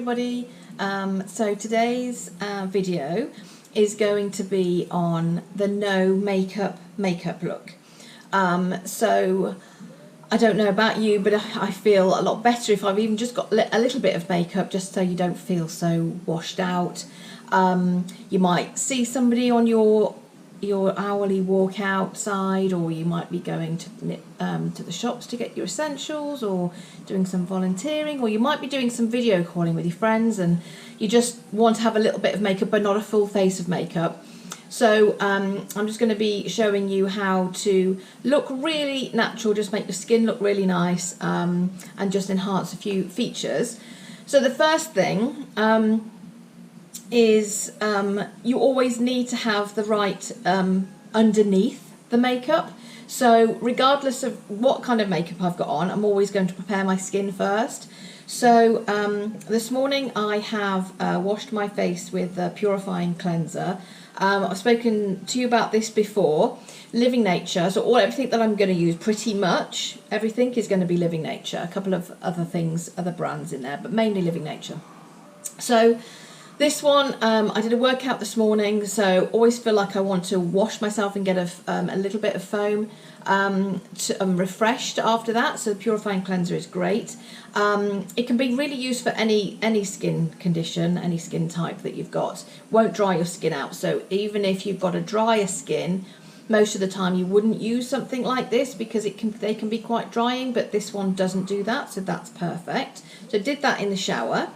everybody. So today's video is going to be on the no makeup look. So I don't know about you, but I feel a lot better if I've even just got a little bit of makeup, just so you don't feel so washed out. You might see somebody on your hourly walk outside, or you might be going to the shops to get your essentials, or doing some volunteering, or you might be doing some video calling with your friends and you just want to have a little bit of makeup but not a full face of makeup. So I'm just going to be showing you how to look really natural, just make your skin look really nice, and just enhance a few features. So the first thing is you always need to have the right underneath the makeup. So regardless of what kind of makeup I've got on, I'm always going to prepare my skin first. So this morning I have washed my face with a purifying cleanser. I've spoken to you about this before, Living Nature. So everything that I'm going to use, pretty much everything, is going to be Living Nature. A couple of other things, other brands in there, but mainly Living Nature. So this one, I did a workout this morning, so always feel like I want to wash myself and get a little bit of foam refreshed after that. So the purifying cleanser is great. It can be really used for any skin condition, any skin type that you've got. Won't dry your skin out. So even if you've got a drier skin, most of the time you wouldn't use something like this because they can be quite drying, but this one doesn't do that, so that's perfect. So I did that in the shower.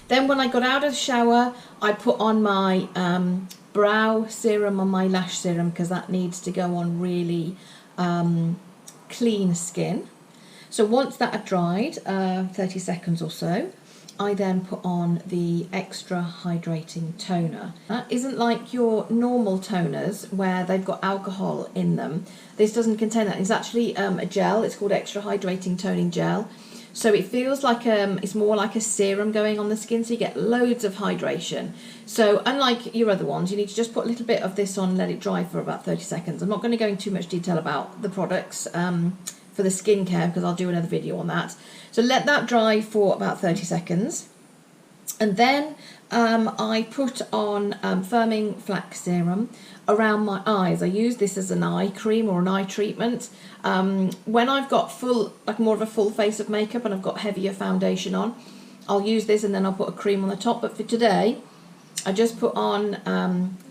Then when I got out of the shower, I put on my brow serum and my lash serum, because that needs to go on really clean skin. So once that had dried, 30 seconds or so, I then put on the extra hydrating toner. That isn't like your normal toners where they've got alcohol in them. This doesn't contain that. It's actually a gel. It's called extra hydrating toning gel. So it feels like it's more like a serum going on the skin, so you get loads of hydration. So unlike your other ones, you need to just put a little bit of this on, let it dry for about 30 seconds. I'm not going to go into too much detail about the products for the skincare, because I'll do another video on that. So let that dry for about 30 seconds. And then I put on firming flax serum around my eyes. I use this as an eye cream or an eye treatment. When I've got more of a full face of makeup and I've got heavier foundation on, I'll use this and then I'll put a cream on the top. But for today, I just put on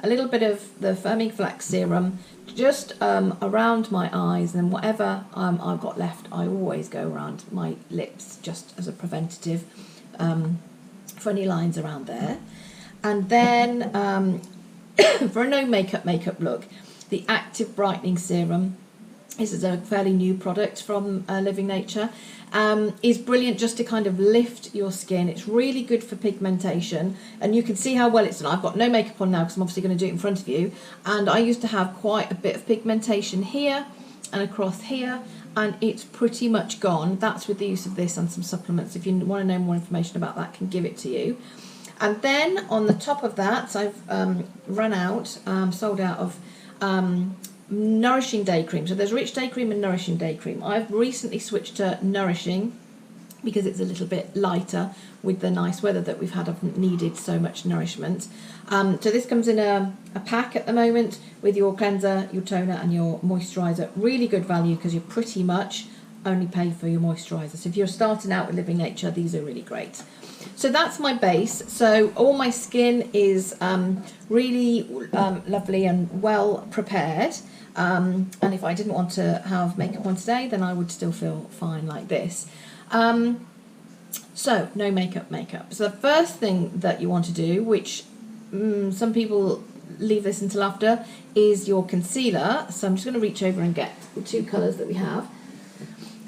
a little bit of the firming flax serum just around my eyes, and whatever I've got left, I always go around my lips just as a preventative for any lines around there. And then for a no makeup look, the Active Brightening Serum, this is a fairly new product from Living Nature, is brilliant just to kind of lift your skin. It's really good for pigmentation, and you can see how well it's done. I've got no makeup on now because I'm obviously going to do it in front of you, and I used to have quite a bit of pigmentation here and across here, and it's pretty much gone. That's with the use of this and some supplements. If you want to know more information about that, I can give it to you. And then on the top of that, I've sold out of Nourishing Day Cream. So there's Rich Day Cream and Nourishing Day Cream. I've recently switched to Nourishing because it's a little bit lighter with the nice weather that we've had. I've needed so much nourishment. So this comes in a pack at the moment with your cleanser, your toner and your moisturiser. Really good value because you pretty much only pay for your moisturiser. So if you're starting out with Living Nature, these are really great. So that's my base. So all my skin is really lovely and well prepared. And if I didn't want to have makeup on today, then I would still feel fine like this. So no makeup. So the first thing that you want to do, which some people leave this until after, is your concealer. So I'm just going to reach over and get the two colours that we have.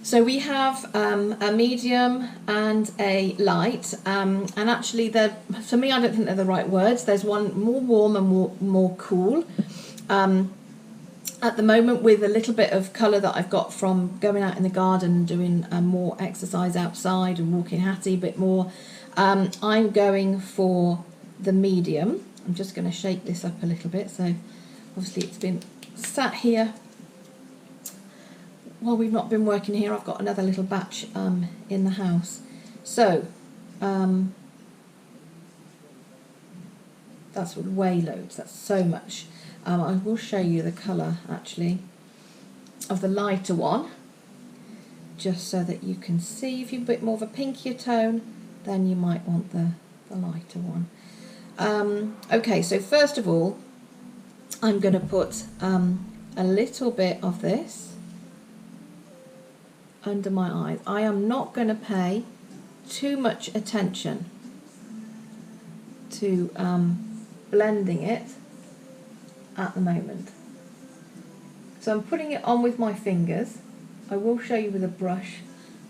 So we have a medium and a light, and actually for me, I don't think they're the right words. There's one more warm and more cool. At the moment, with a little bit of colour that I've got from going out in the garden and doing more exercise outside and walking Hattie a bit more, I'm going for the medium. I'm just going to shake this up a little bit. So obviously it's been sat here while we've not been working here. I've got another little batch in the house. So That's way loads, that's so much. I will show you the colour actually of the lighter one, just so that you can see. If you're a bit more of a pinkier tone, then you might want the lighter one. Okay, so first of all, I'm going to put a little bit of this under my eyes. I am not going to pay too much attention to blending it at the moment. So I'm putting it on with my fingers. I will show you with a brush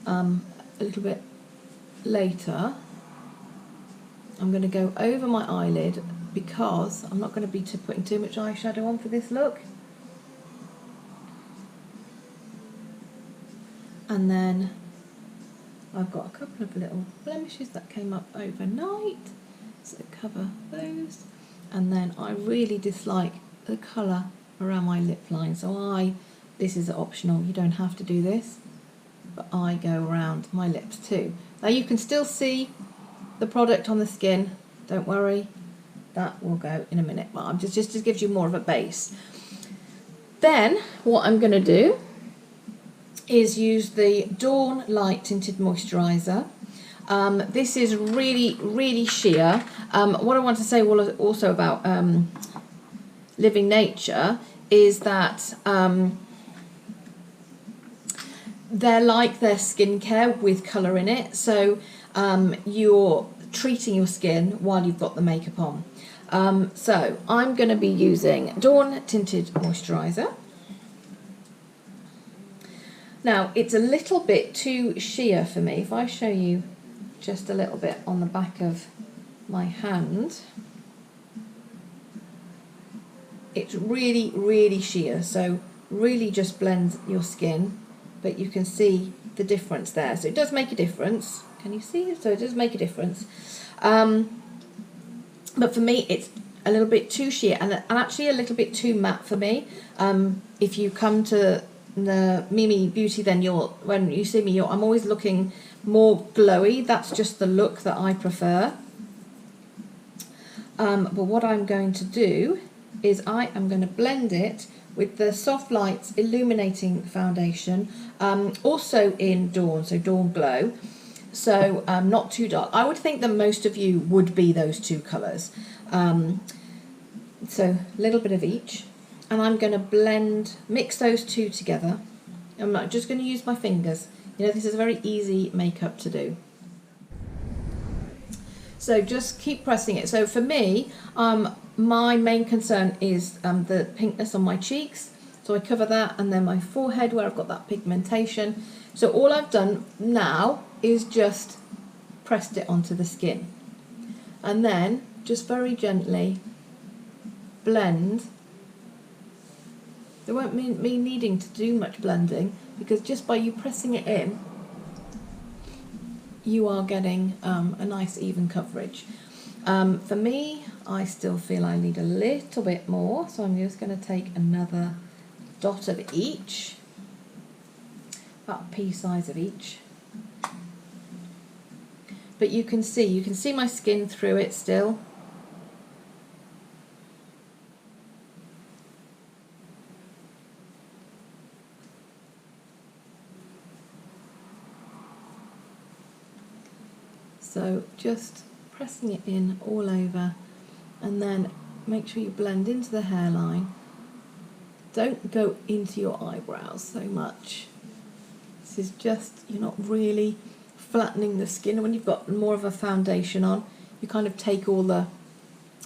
a little bit later. I'm going to go over my eyelid because I'm not going to be putting too much eyeshadow on for this look. And then I've got a couple of little blemishes that came up overnight, so cover those. And then I really dislike the colour around my lip line, so this is optional, you don't have to do this, but I go around my lips too. Now you can still see the product on the skin, don't worry, that will go in a minute, but I'm just gives you more of a base. Then what I'm going to do is use the Dawn Light Tinted Moisturiser. This is really sheer. What I want to say also about Living Nature is that they're like their skincare with colour in it, so you're treating your skin while you've got the makeup on. So I'm going to be using Dawn Tinted Moisturiser. Now it's a little bit too sheer for me. If I show you just a little bit on the back of my hand, it's really sheer, so really just blends your skin, but you can see the difference there. So it does make a difference. Can you see it? So it does make a difference. But for me it's a little bit too sheer and actually a little bit too matte for me. If you come to the Mimi Beauty, then when you see me, I'm always looking more glowy. That's just the look that I prefer. But what I'm going to do is I am going to blend it with the Soft Lights Illuminating Foundation, also in Dawn, so Dawn Glow, so not too dark. I would think that most of you would be those two colours. So a little bit of each, and I'm going to mix those two together. I'm not just going to use my fingers. You know, this is a very easy makeup to do. So just keep pressing it. So for me, my main concern is the pinkness on my cheeks. So I cover that, and then my forehead where I've got that pigmentation. So all I've done now is just pressed it onto the skin. And then just very gently blend. There won't be me needing to do much blending, because just by you pressing it in, you are getting a nice even coverage. For me, I still feel I need a little bit more, so I'm just going to take another dot of each, about a pea size of each. But you can see my skin through it still. So just pressing it in all over, and then make sure you blend into the hairline. Don't go into your eyebrows so much. This is just, you're not really flattening the skin. When you've got more of a foundation on, you kind of take all the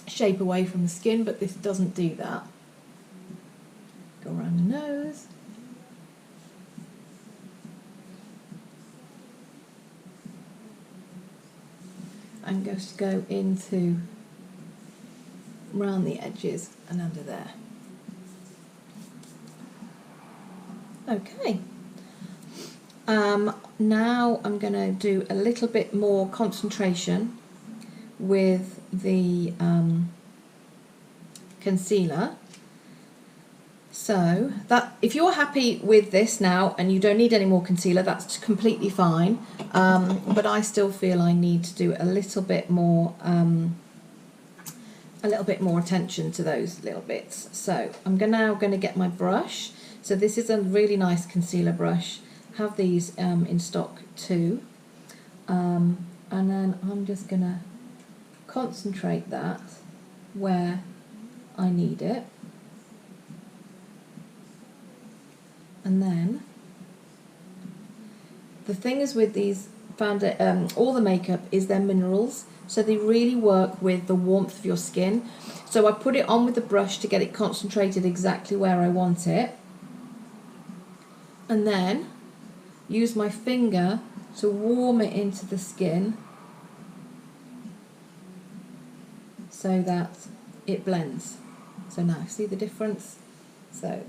shape away from the skin, but this doesn't do that. Go around the nose. And just go into round the edges and under there. Okay. Now I'm going to do a little bit more concentration with the concealer. So that, if you're happy with this now and you don't need any more concealer, that's completely fine. But I still feel I need to do a little bit more attention to those little bits. So I'm now going to get my brush. So this is a really nice concealer brush. Have these in stock too. And then I'm just going to concentrate that where I need it. And then the thing is with these all the makeup is they're minerals, so they really work with the warmth of your skin. So I put it on with the brush to get it concentrated exactly where I want it, and then use my finger to warm it into the skin so that it blends. So now see the difference? So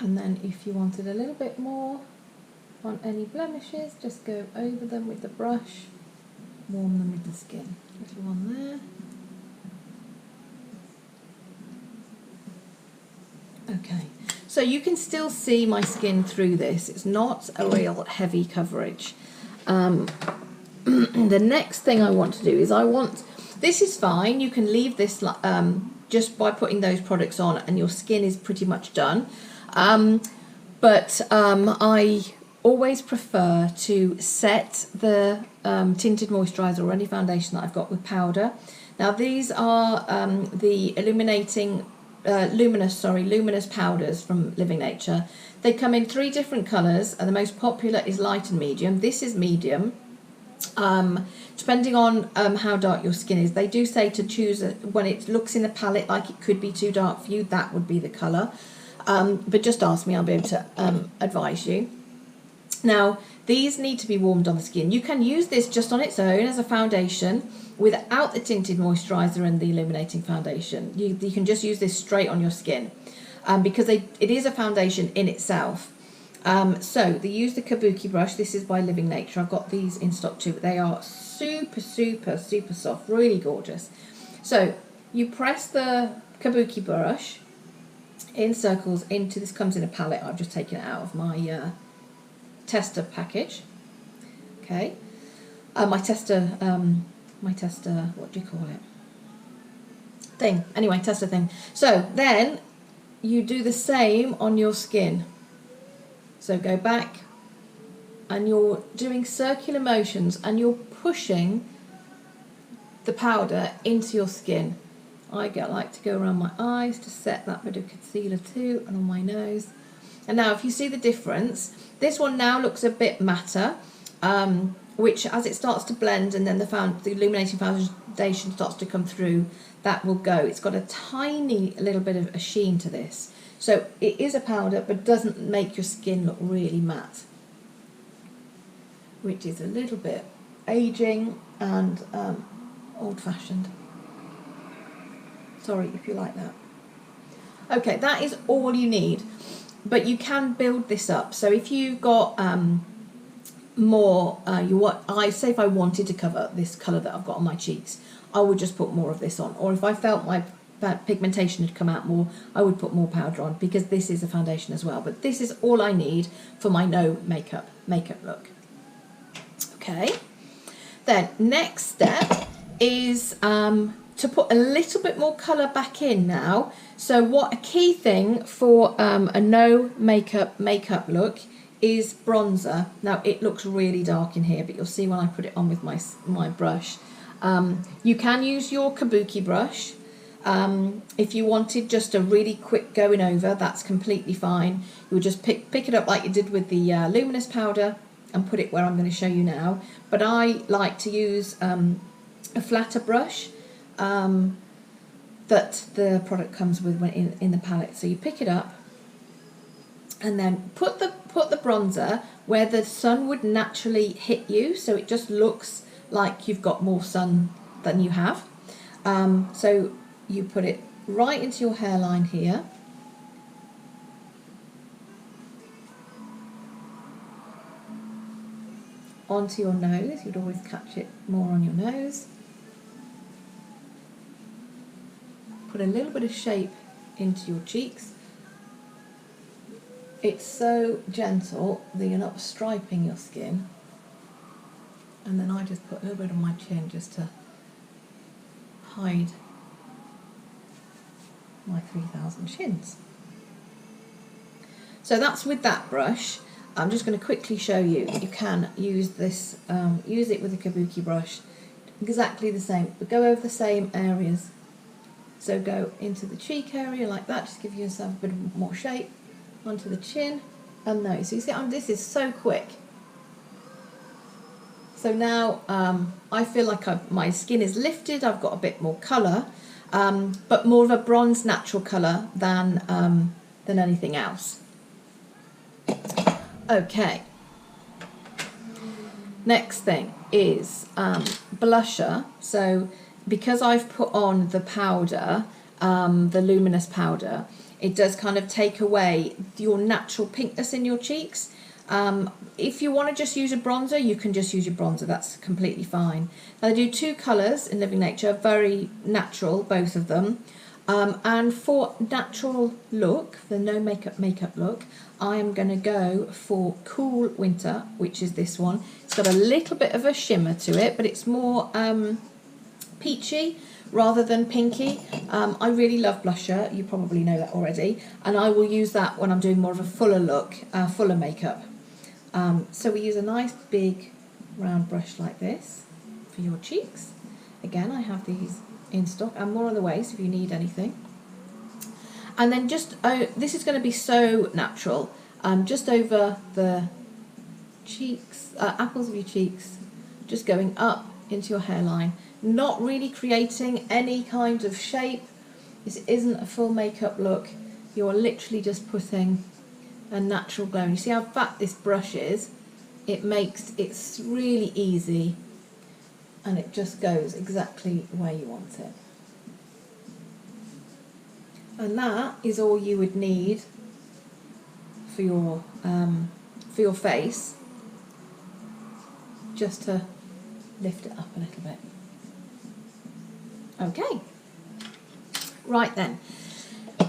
and then if you wanted a little bit more on any blemishes, just go over them with the brush, warm them with the skin. Little one there. Okay, so you can still see my skin through this. It's not a real heavy coverage. The next thing I want to do is this is fine, you can leave this just by putting those products on and your skin is pretty much done. But I always prefer to set the tinted moisturiser or any foundation that I've got with powder. Now these are the luminous powders from Living Nature. They come in 3 different colours, and the most popular is light and medium. This is medium. Depending on how dark your skin is, they do say to choose when it looks in the palette like it could be too dark for you, that would be the colour. But just ask me, I'll be able to advise you. Now, these need to be warmed on the skin. You can use this just on its own as a foundation without the tinted moisturiser and the illuminating foundation. You can just use this straight on your skin because it is a foundation in itself. So they use the Kabuki brush. This is by Living Nature. I've got these in stock too, but they are super, super, super soft, really gorgeous. So you press the Kabuki brush in circles into this, comes in a palette. I've just taken it out of my tester package. Okay, my tester, what do you call it? Thing. Anyway, tester thing. So then you do the same on your skin. So go back and you're doing circular motions and you're pushing the powder into your skin. I like to go around my eyes to set that bit of concealer too, and on my nose. And now if you see the difference, this one now looks a bit matter, which as it starts to blend and then the illuminating foundation starts to come through, that will go. It's got a tiny little bit of a sheen to this. So it is a powder, but doesn't make your skin look really matte, which is a little bit aging and old-fashioned. Sorry if you like that. Okay, that is all you need, but you can build this up. So if you've got more, say if I wanted to cover this colour that I've got on my cheeks, I would just put more of this on. Or if I felt my pigmentation had come out more, I would put more powder on, because this is a foundation as well. But this is all I need for my no makeup look. Okay, then next step is to put a little bit more colour back in now. So a key thing for a no makeup look is bronzer. Now it looks really dark in here, but you'll see when I put it on with my brush. You can use your Kabuki brush. If you wanted just a really quick going over, that's completely fine. You would just pick it up like you did with the luminous powder and put it where I'm going to show you now. But I like to use a flatter brush that the product comes with when in the palette. So you pick it up and then put the bronzer where the sun would naturally hit you, so it just looks like you've got more sun than you have. So you put it right into your hairline here, onto your nose. You'd always catch it more on your nose. Put a little bit of shape into your cheeks. It's so gentle that you're not striping your skin. And then I just put a little bit on my chin just to hide my 3000 shins. So that's with that brush. I'm just going to quickly show you. You can use this, use it with a kabuki brush, exactly the same, but go over the same areas. So go into the cheek area like that, just give yourself a bit more shape, onto the chin and nose. So you see, this is so quick. So now I feel like my skin is lifted, I've got a bit more colour, but more of a bronze natural colour than anything else. Okay. Next thing is blusher. So because I've put on the powder, the luminous powder, it does kind of take away your natural pinkness in your cheeks. If you want to just use a bronzer, you can just use your bronzer, that's completely fine. I do two colours in Living Nature, very natural, both of them. And for natural look, the no makeup look, I am going to go for Cool Winter, which is this one. It's got a little bit of a shimmer to it, but it's more peachy rather than pinky. I really love blusher, you probably know that already, and I will use that when I'm doing more of a fuller look, fuller makeup. So we use a nice big round brush like this for your cheeks. Again, I have these in stock and more on the way, so if you need anything. And then just, this is going to be so natural, just over the cheeks, apples of your cheeks, just going up into your hairline, not really creating any kind of shape. This isn't a full makeup look, you're literally just putting a natural glow. And you see how fat this brush is? It's really easy, and it just goes exactly where you want it. And that is all you would need for your face, just to lift it up a little bit. Okay, right then.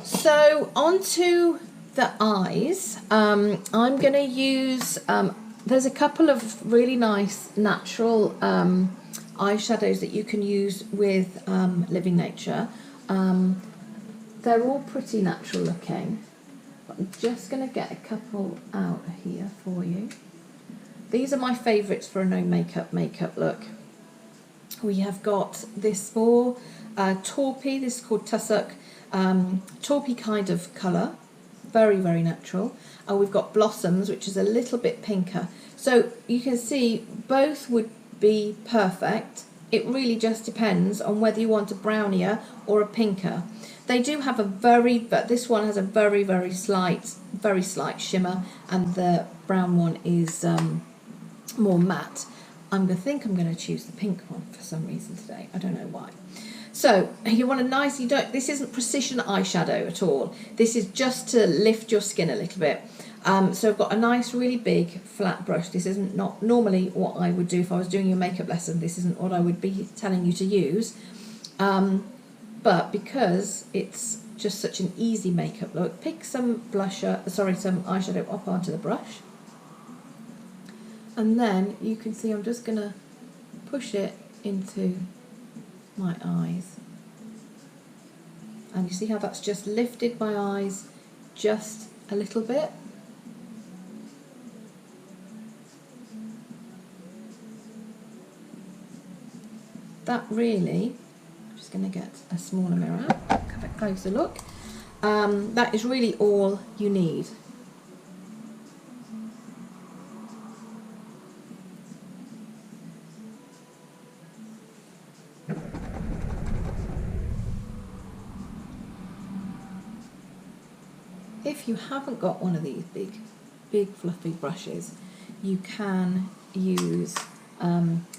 So onto the eyes. I'm going to use, there's a couple of really nice natural eyeshadows that you can use with Living Nature. They're all pretty natural looking, but I'm just going to get a couple out here for you. These are my favourites for a no makeup look. We have got this more taupey, this is called Tussock, taupey kind of colour, very, very natural. And we've got Blossoms, which is a little bit pinker. So you can see both would be perfect. It really just depends on whether you want a brownier or a pinker. They do have but this one has a very, very slight shimmer, and the brown one is more matte. I think I'm going to choose the pink one for some reason today. I don't know why. So you want a nice, this isn't precision eyeshadow at all. This is just to lift your skin a little bit. So I've got a nice, really big flat brush. This isn't not normally what I would do if I was doing your makeup lesson. This isn't what I would be telling you to use. But because it's just such an easy makeup look, pick some some eyeshadow up onto the brush. And then you can see I'm just going to push it into my eyes. And you see how that's just lifted my eyes just a little bit. That really, I'm just going to get a smaller mirror out, have a closer look. That is really all you need. If you haven't got one of these big fluffy brushes, you can use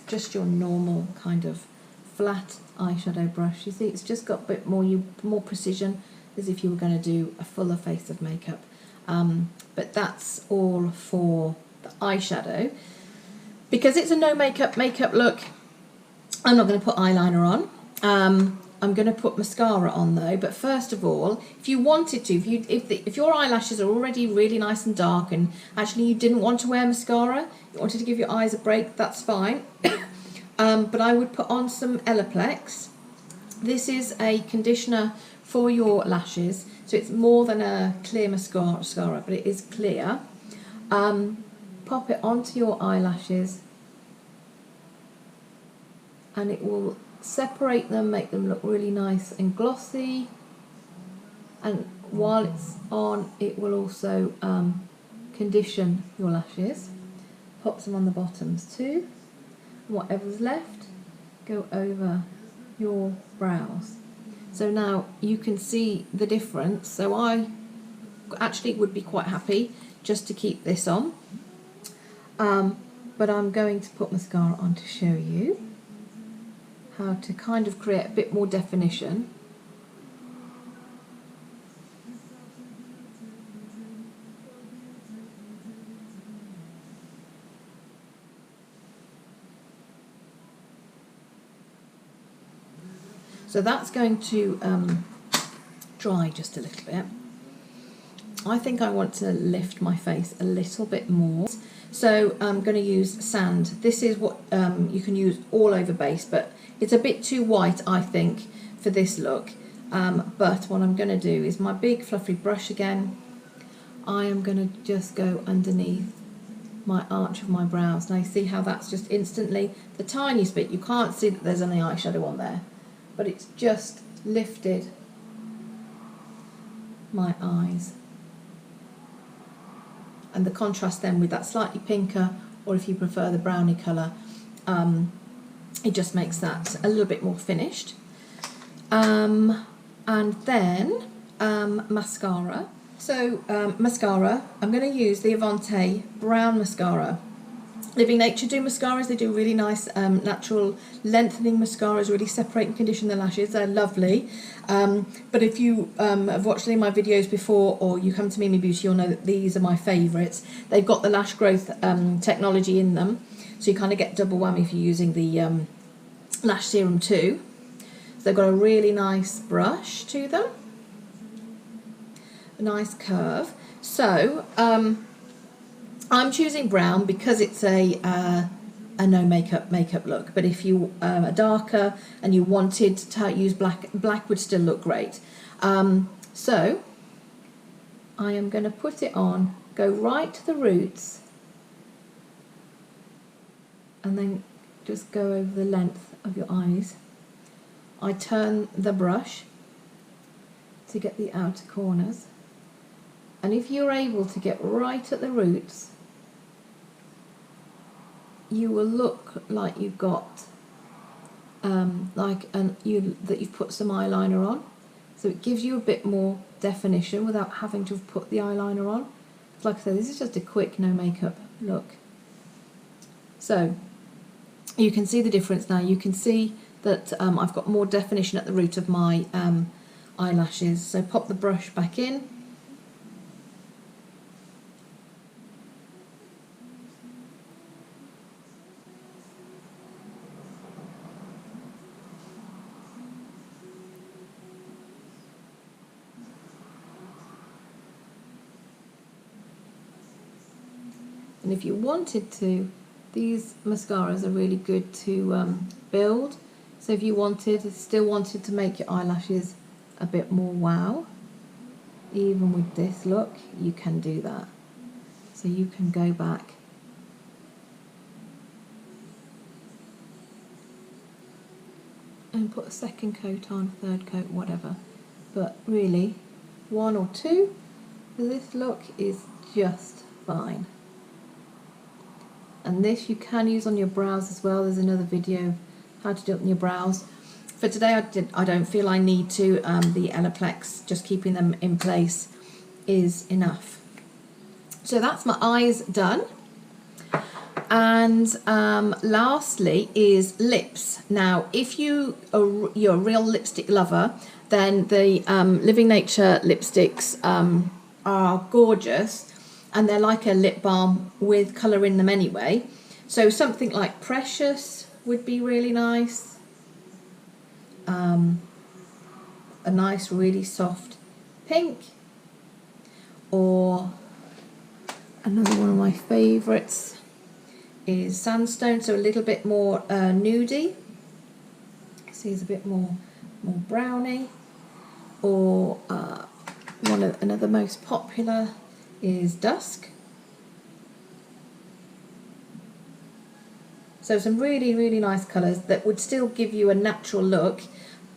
just your normal kind of flat eyeshadow brush. You see, it's just got a bit more precision, as if you were going to do a fuller face of makeup. But that's all for the eyeshadow. Because it's a no makeup look, I'm not going to put eyeliner on. I'm going to put mascara on though. But first of all, if you wanted to, if your eyelashes are already really nice and dark, and actually you didn't want to wear mascara, you wanted to give your eyes a break, that's fine. But I would put on some Olaplex. This is a conditioner for your lashes, so it's more than a clear mascara, but it is clear. Pop it onto your eyelashes, and it will separate them, make them look really nice and glossy. And while it's on, it will also condition your lashes. Pop some on the bottoms too. And whatever's left, go over your brows. So now you can see the difference. So I actually would be quite happy just to keep this on. But I'm going to put mascara on to show you how to kind of create a bit more definition. So that's going to dry just a little bit. I think I want to lift my face a little bit more. So I'm going to use sand. This is what you can use all over base, but it's a bit too white, I think, for this look. But what I'm going to do is my big fluffy brush again. I am going to just go underneath my arch of my brows. Now you see how that's just instantly, the tiniest bit, you can't see that there's any eyeshadow on there, but it's just lifted my eyes. And the contrast then with that slightly pinker, or if you prefer the brownie colour, it just makes that a little bit more finished. And then mascara. So mascara, I'm going to use the Avante Brown Mascara. Living Nature do mascaras. They do really nice natural lengthening mascaras, really separate and condition the lashes. They're lovely. But if you have watched any of my videos before, or you come to Mimi Beauty, you'll know that these are my favourites. They've got the lash growth technology in them, so you kind of get double whammy if you're using the lash serum too. So they've got a really nice brush to them, a nice curve. So I'm choosing brown because it's a no makeup look, but if you are darker and you wanted to use black would still look great. So I am going to put it on, go right to the roots, and then just go over the length of your eyes. I turn the brush to get the outer corners, and if you're able to get right at the roots, you will look like you've got that you've put some eyeliner on, so it gives you a bit more definition without having to have put the eyeliner on. Like I said, this is just a quick no makeup look. So you can see the difference now. You can see that I've got more definition at the root of my eyelashes. So pop the brush back in. And if you wanted to, these mascaras are really good to build. So if you still wanted to make your eyelashes a bit more wow, even with this look, you can do that. So you can go back and put a second coat on, third coat, whatever. But really, one or two for this look is just fine. And this you can use on your brows as well. There's another video of how to do it on your brows. For today I don't feel I need to. The Olaplex, just keeping them in place is enough. So that's my eyes done. And lastly is lips. Now if you're a real lipstick lover, then the Living Nature lipsticks are gorgeous. And they're like a lip balm with colour in them anyway. So something like Precious would be really nice. A nice really soft pink, or another one of my favourites is Sandstone, so a little bit more nudie. See, it's a bit more browny. Or another most popular is Dusk. So some really, really nice colours that would still give you a natural look.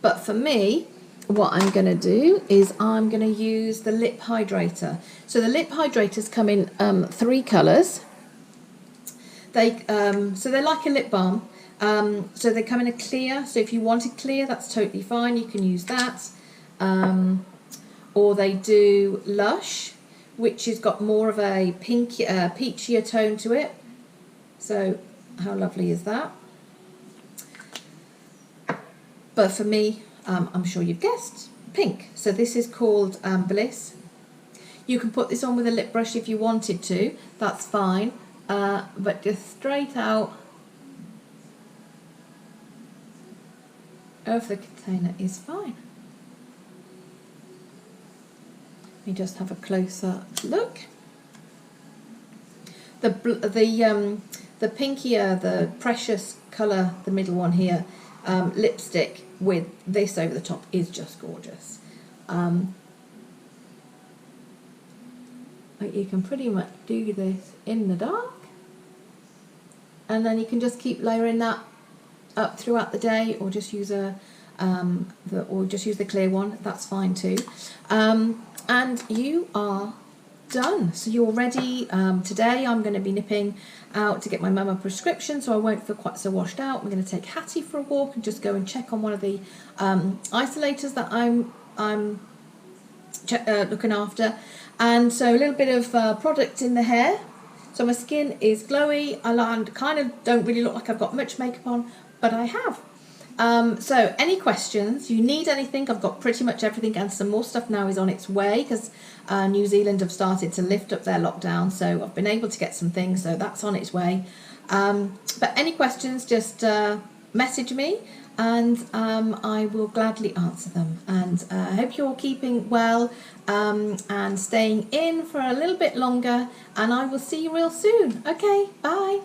But for me, what I'm going to do is I'm going to use the lip hydrator. So the lip hydrators come in 3 colours. So they're like a lip balm. So they come in a clear. So if you wanted clear, that's totally fine. You can use that. Or they do Lush, which has got more of a pinky, peachier tone to it. So how lovely is that? But for me, I'm sure you've guessed, pink. So this is called Bliss. You can put this on with a lip brush if you wanted to, that's fine. But just straight out of the container is fine. Let me just have a closer look. The pinkier, the Precious colour, the middle one here, lipstick with this over the top is just gorgeous. Like, you can pretty much do this in the dark, and then you can just keep layering that up throughout the day, or just use the clear one. That's fine too. And you are done. So you're ready. Today I'm going to be nipping out to get my mum a prescription, so I won't feel quite so washed out. I'm going to take Hattie for a walk and just go and check on one of the isolators that I'm looking after. And so a little bit of product in the hair. So my skin is glowy. I kind of don't really look like I've got much makeup on, but I have. So any questions, you need anything, I've got pretty much everything, and some more stuff now is on its way, because New Zealand have started to lift up their lockdown, so I've been able to get some things, so that's on its way. But any questions, just message me, and I will gladly answer them. And I hope you're keeping well and staying in for a little bit longer, and I will see you real soon. Okay, bye.